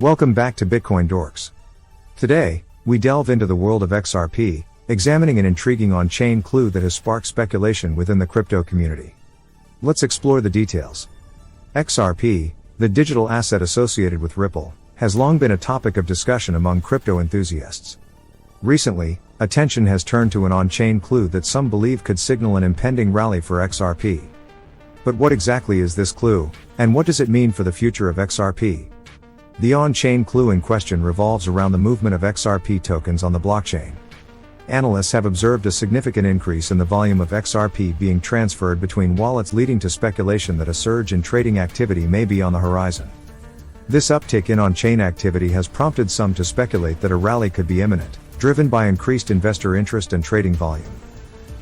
Welcome back to BitcoinDorks. Today, we delve into the world of XRP, examining an intriguing on-chain clue that has sparked speculation within the crypto community. Let's explore the details. XRP, the digital asset associated with Ripple, has long been a topic of discussion among crypto enthusiasts. Recently, attention has turned to an on-chain clue that some believe could signal an impending rally for XRP. But what exactly is this clue, and what does it mean for the future of XRP? The on-chain clue in question revolves around the movement of XRP tokens on the blockchain. Analysts have observed a significant increase in the volume of XRP being transferred between wallets, leading to speculation that a surge in trading activity may be on the horizon. This uptick in on-chain activity has prompted some to speculate that a rally could be imminent, driven by increased investor interest and trading volume.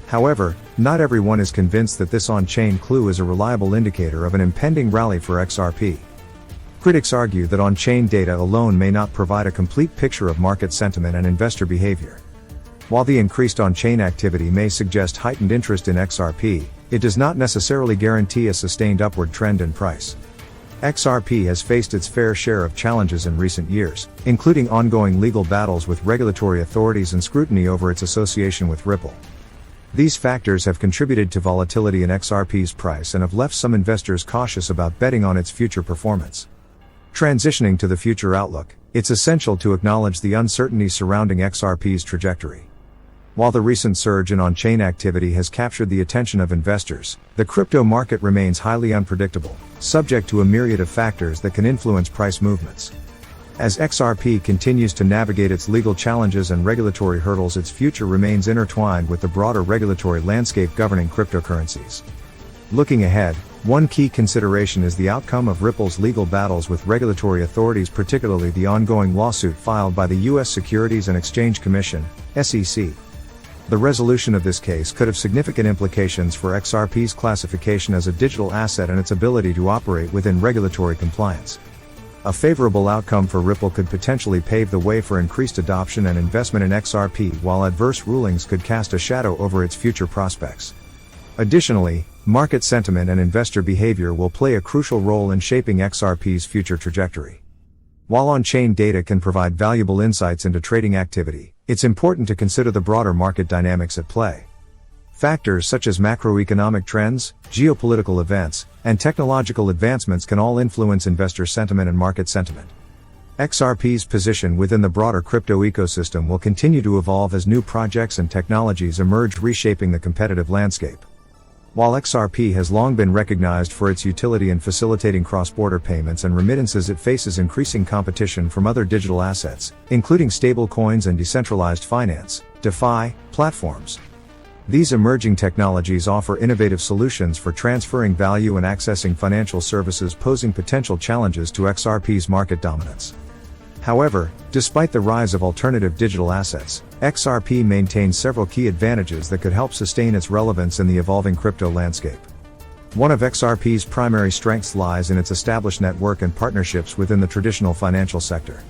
However, not everyone is convinced that this on-chain clue is a reliable indicator of an impending rally for XRP. Critics argue that on-chain data alone may not provide a complete picture of market sentiment and investor behavior. While the increased on-chain activity may suggest heightened interest in XRP, it does not necessarily guarantee a sustained upward trend in price. XRP has faced its fair share of challenges in recent years, including ongoing legal battles with regulatory authorities and scrutiny over its association with Ripple. These factors have contributed to volatility in XRP's price and have left some investors cautious about betting on its future performance. Transitioning to the future outlook, it's essential to acknowledge the uncertainty surrounding XRP's trajectory. While the recent surge in on-chain activity has captured the attention of investors, the crypto market remains highly unpredictable, subject to a myriad of factors that can influence price movements. As XRP continues to navigate its legal challenges and regulatory hurdles, its future remains intertwined with the broader regulatory landscape governing cryptocurrencies. Looking ahead, one key consideration is the outcome of Ripple's legal battles with regulatory authorities, particularly the ongoing lawsuit filed by the U.S. Securities and Exchange Commission, SEC. The resolution of this case could have significant implications for XRP's classification as a digital asset and its ability to operate within regulatory compliance. A favorable outcome for Ripple could potentially pave the way for increased adoption and investment in XRP, while adverse rulings could cast a shadow over its future prospects. Additionally, market sentiment and investor behavior will play a crucial role in shaping XRP's future trajectory. While on-chain data can provide valuable insights into trading activity, it's important to consider the broader market dynamics at play. Factors such as macroeconomic trends, geopolitical events, and technological advancements can all influence investor sentiment and market sentiment. XRP's position within the broader crypto ecosystem will continue to evolve as new projects and technologies emerge, reshaping the competitive landscape. While XRP has long been recognized for its utility in facilitating cross-border payments and remittances, it faces increasing competition from other digital assets, including stablecoins and decentralized finance, DeFi, platforms. These emerging technologies offer innovative solutions for transferring value and accessing financial services, posing potential challenges to XRP's market dominance. However, despite the rise of alternative digital assets, XRP maintains several key advantages that could help sustain its relevance in the evolving crypto landscape. One of XRP's primary strengths lies in its established network and partnerships within the traditional financial sector.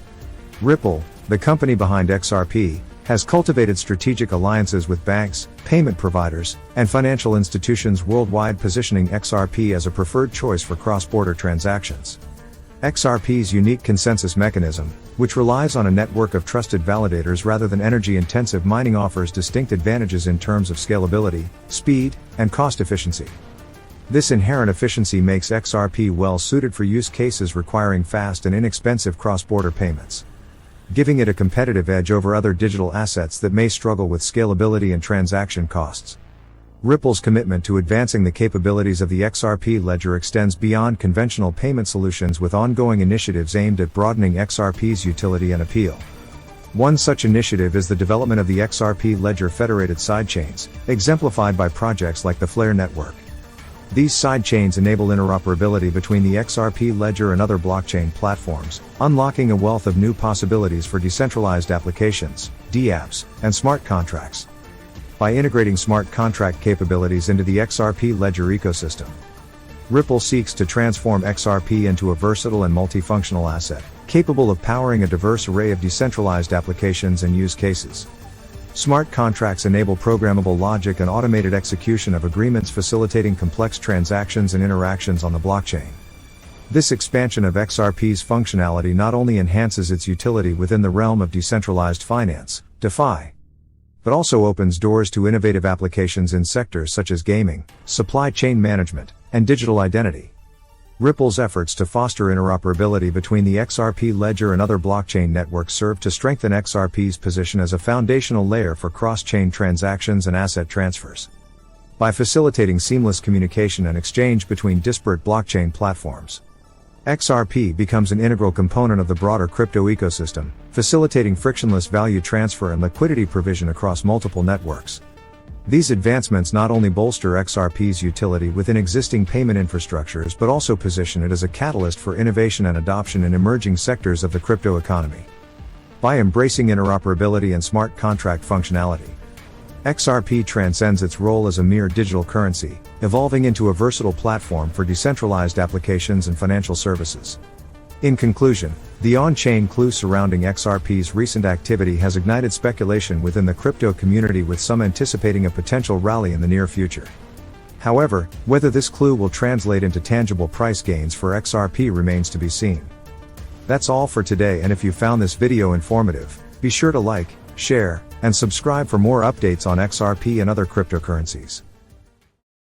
Ripple, the company behind XRP, has cultivated strategic alliances with banks, payment providers, and financial institutions worldwide, positioning XRP as a preferred choice for cross-border transactions. XRP's unique consensus mechanism, which relies on a network of trusted validators rather than energy-intensive mining, offers distinct advantages in terms of scalability, speed, and cost efficiency. This inherent efficiency makes XRP well suited for use cases requiring fast and inexpensive cross-border payments, giving it a competitive edge over other digital assets that may struggle with scalability and transaction costs. Ripple's commitment to advancing the capabilities of the XRP ledger extends beyond conventional payment solutions, with ongoing initiatives aimed at broadening XRP's utility and appeal. One such initiative is the development of the XRP ledger federated sidechains, exemplified by projects like the Flare network. These sidechains enable interoperability between the XRP ledger and other blockchain platforms, unlocking a wealth of new possibilities for decentralized applications, dApps, and smart contracts. By integrating smart contract capabilities into the XRP ledger ecosystem, Ripple seeks to transform XRP into a versatile and multifunctional asset, capable of powering a diverse array of decentralized applications and use cases. Smart contracts enable programmable logic and automated execution of agreements, facilitating complex transactions and interactions on the blockchain. This expansion of XRP's functionality not only enhances its utility within the realm of decentralized finance, DeFi, but also opens doors to innovative applications in sectors such as gaming, supply chain management, and digital identity. Ripple's efforts to foster interoperability between the XRP ledger and other blockchain networks serve to strengthen XRP's position as a foundational layer for cross-chain transactions and asset transfers. By facilitating seamless communication and exchange between disparate blockchain platforms, XRP becomes an integral component of the broader crypto ecosystem, facilitating frictionless value transfer and liquidity provision across multiple networks. These advancements not only bolster XRP's utility within existing payment infrastructures but also position it as a catalyst for innovation and adoption in emerging sectors of the crypto economy. By embracing interoperability and smart contract functionality, XRP transcends its role as a mere digital currency, evolving into a versatile platform for decentralized applications and financial services. In conclusion, the on-chain clue surrounding XRP's recent activity has ignited speculation within the crypto community, with some anticipating a potential rally in the near future. However, whether this clue will translate into tangible price gains for XRP remains to be seen. That's all for today, and if you found this video informative, be sure to like, share, and subscribe for more updates on XRP and other cryptocurrencies.